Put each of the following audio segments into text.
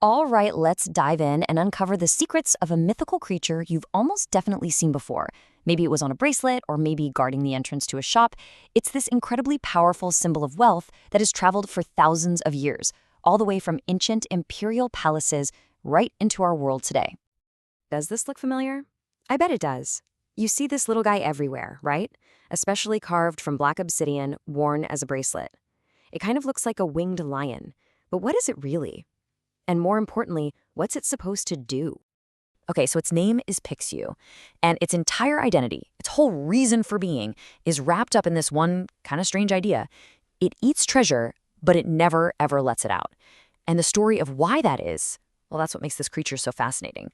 All right, let's dive in and uncover the secrets of a mythical creature you've almost definitely seen before. Maybe it was on a bracelet or maybe guarding the entrance to a shop. It's this incredibly powerful symbol of wealth that has traveled for thousands of years, all the way from ancient imperial palaces right into our world today. Does this look familiar? I bet it does. You see this little guy everywhere, right? Especially carved from black obsidian, worn as a bracelet. It kind of looks like a winged lion. But what is it really? And more importantly, what's it supposed to do? Okay, so its name is Pixiu, and its entire identity, its whole reason for being, is wrapped up in this one kind of strange idea. It eats treasure, but it never, ever lets it out. And the story of why that is, well, that's what makes this creature so fascinating.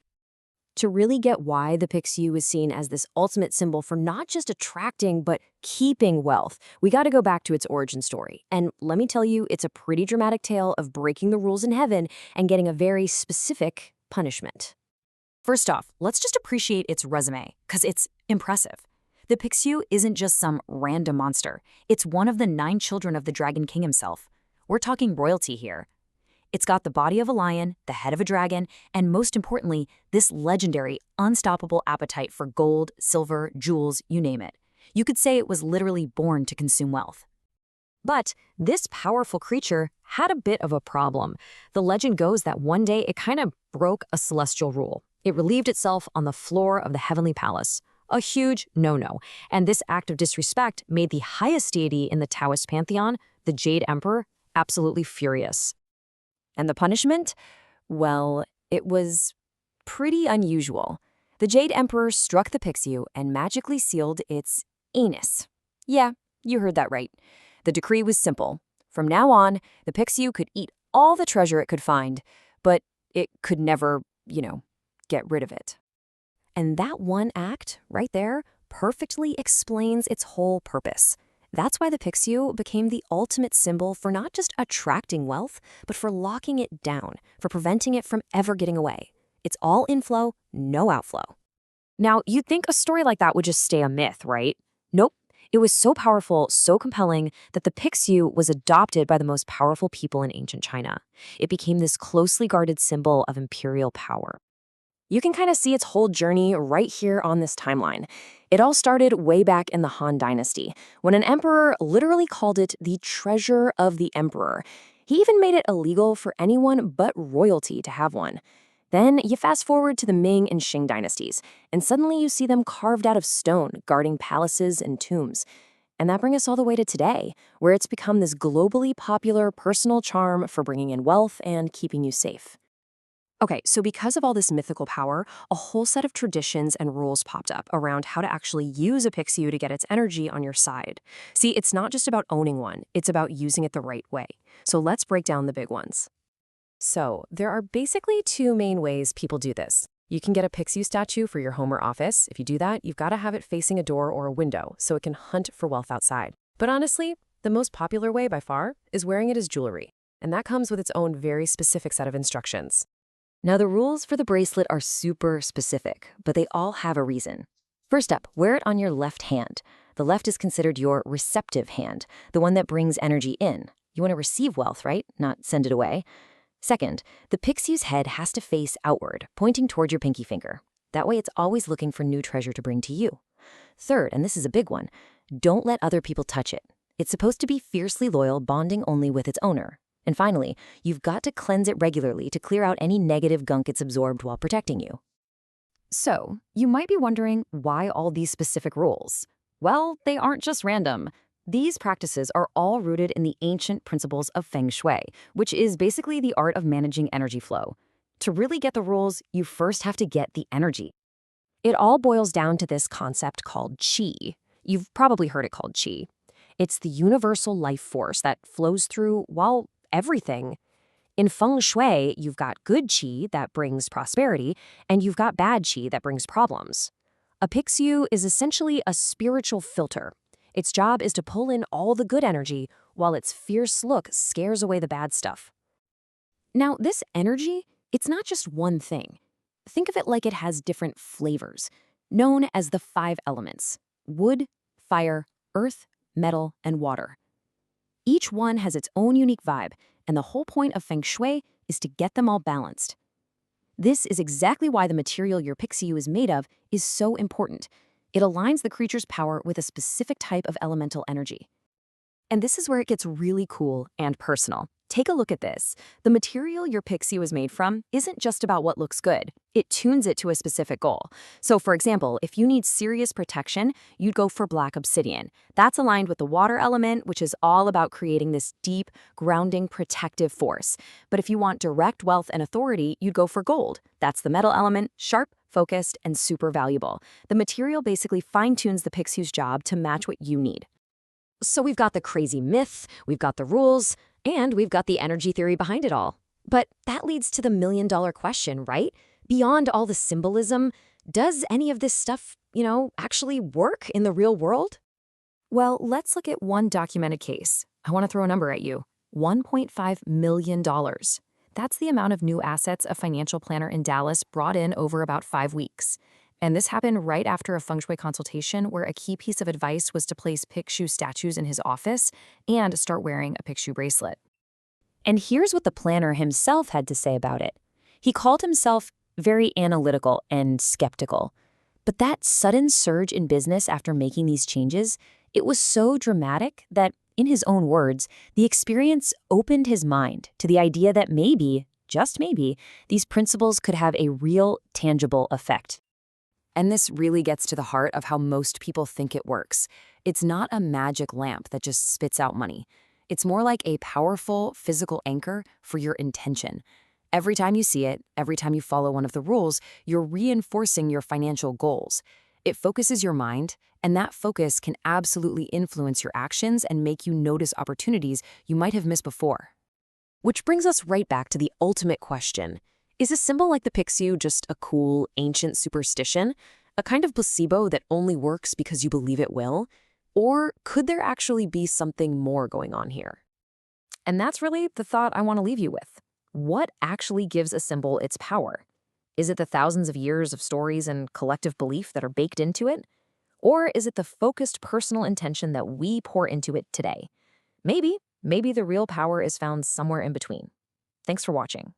To really get why the Pixiu is seen as this ultimate symbol for not just attracting, but keeping wealth, we got to go back to its origin story. And let me tell you, it's a pretty dramatic tale of breaking the rules in heaven and getting a very specific punishment. First off, let's just appreciate its resume, because it's impressive. The Pixiu isn't just some random monster. It's one of the 9 children of the Dragon King himself. We're talking royalty here. It's got the body of a lion, the head of a dragon, and most importantly, this legendary, unstoppable appetite for gold, silver, jewels, you name it. You could say it was literally born to consume wealth. But this powerful creature had a bit of a problem. The legend goes that one day it kind of broke a celestial rule. It relieved itself on the floor of the heavenly palace. A huge no-no. And this act of disrespect made the highest deity in the Taoist pantheon, the Jade Emperor, absolutely furious. And the punishment? Well, it was pretty unusual. The Jade Emperor struck the Pixiu and magically sealed its anus. Yeah, you heard that right. The decree was simple. From now on, the Pixiu could eat all the treasure it could find, but it could never, get rid of it. And that one act, right there, perfectly explains its whole purpose. That's why the Pixiu became the ultimate symbol for not just attracting wealth, but for locking it down, for preventing it from ever getting away. It's all inflow, no outflow. Now, you'd think a story like that would just stay a myth, right? Nope. It was so powerful, so compelling, that the Pixiu was adopted by the most powerful people in ancient China. It became this closely guarded symbol of imperial power. You can kind of see its whole journey right here on this timeline. It all started way back in the Han Dynasty, when an emperor literally called it the treasure of the emperor. He even made it illegal for anyone but royalty to have one. Then you fast forward to the Ming and Qing dynasties, and suddenly you see them carved out of stone, guarding palaces and tombs. And that brings us all the way to today, where it's become this globally popular personal charm for bringing in wealth and keeping you safe. Okay, so because of all this mythical power, a whole set of traditions and rules popped up around how to actually use a Pixiu to get its energy on your side. See, it's not just about owning one, it's about using it the right way. So let's break down the big ones. So, there are basically 2 main ways people do this. You can get a Pixiu statue for your home or office. If you do that, you've got to have it facing a door or a window so it can hunt for wealth outside. But honestly, the most popular way by far is wearing it as jewelry. And that comes with its own very specific set of instructions. Now, the rules for the bracelet are super specific, but they all have a reason. First up, wear it on your left hand. The left is considered your receptive hand, the one that brings energy in. You want to receive wealth, right? Not send it away. Second, the Pixiu's head has to face outward, pointing toward your pinky finger. That way it's always looking for new treasure to bring to you. Third, and this is a big one, don't let other people touch it. It's supposed to be fiercely loyal, bonding only with its owner. And finally, you've got to cleanse it regularly to clear out any negative gunk it's absorbed while protecting you. So, you might be wondering why all these specific rules? Well, they aren't just random. These practices are all rooted in the ancient principles of Feng Shui, which is basically the art of managing energy flow. To really get the rules, you first have to get the energy. It all boils down to this concept called qi. You've probably heard it called qi. It's the universal life force that flows through, well, everything. In Feng Shui, you've got good qi that brings prosperity, and you've got bad qi that brings problems. A Pixiu is essentially a spiritual filter. Its job is to pull in all the good energy, while its fierce look scares away the bad stuff. Now, this energy, it's not just one thing. Think of it like it has different flavors, known as the 5 elements: wood, fire, earth, metal, and water. Each one has its own unique vibe, and the whole point of feng shui is to get them all balanced. This is exactly why the material your Pixiu is made of is so important. It aligns the creature's power with a specific type of elemental energy. And this is where it gets really cool and personal. Take a look at this. The material your Pixiu is made from isn't just about what looks good. It tunes it to a specific goal. So for example, if you need serious protection, you'd go for black obsidian. That's aligned with the water element, which is all about creating this deep, grounding, protective force. But if you want direct wealth and authority, you'd go for gold. That's the metal element, sharp, focused, and super valuable. The material basically fine-tunes the Pixiu's job to match what you need. So we've got the crazy myth, we've got the rules, and we've got the energy theory behind it all. But that leads to the million-dollar question, right? Beyond all the symbolism, does any of this stuff, actually work in the real world? Well, let's look at one documented case. I want to throw a number at you. $1.5 million. That's the amount of new assets a financial planner in Dallas brought in over about 5 weeks. And this happened right after a feng shui consultation where a key piece of advice was to place Pixiu statues in his office and start wearing a Pixiu bracelet. And here's what the planner himself had to say about it. He called himself very analytical and skeptical. But that sudden surge in business after making these changes, it was so dramatic that, in his own words, the experience opened his mind to the idea that maybe, just maybe, these principles could have a real, tangible effect. And this really gets to the heart of how most people think it works. It's not a magic lamp that just spits out money. It's more like a powerful physical anchor for your intention. Every time you see it, every time you follow one of the rules, you're reinforcing your financial goals. It focuses your mind, and that focus can absolutely influence your actions and make you notice opportunities you might have missed before. Which brings us right back to the ultimate question. Is a symbol like the Pixiu just a cool, ancient superstition? A kind of placebo that only works because you believe it will? Or could there actually be something more going on here? And that's really the thought I want to leave you with. What actually gives a symbol its power? Is it the thousands of years of stories and collective belief that are baked into it? Or is it the focused personal intention that we pour into it today? Maybe the real power is found somewhere in between. Thanks for watching.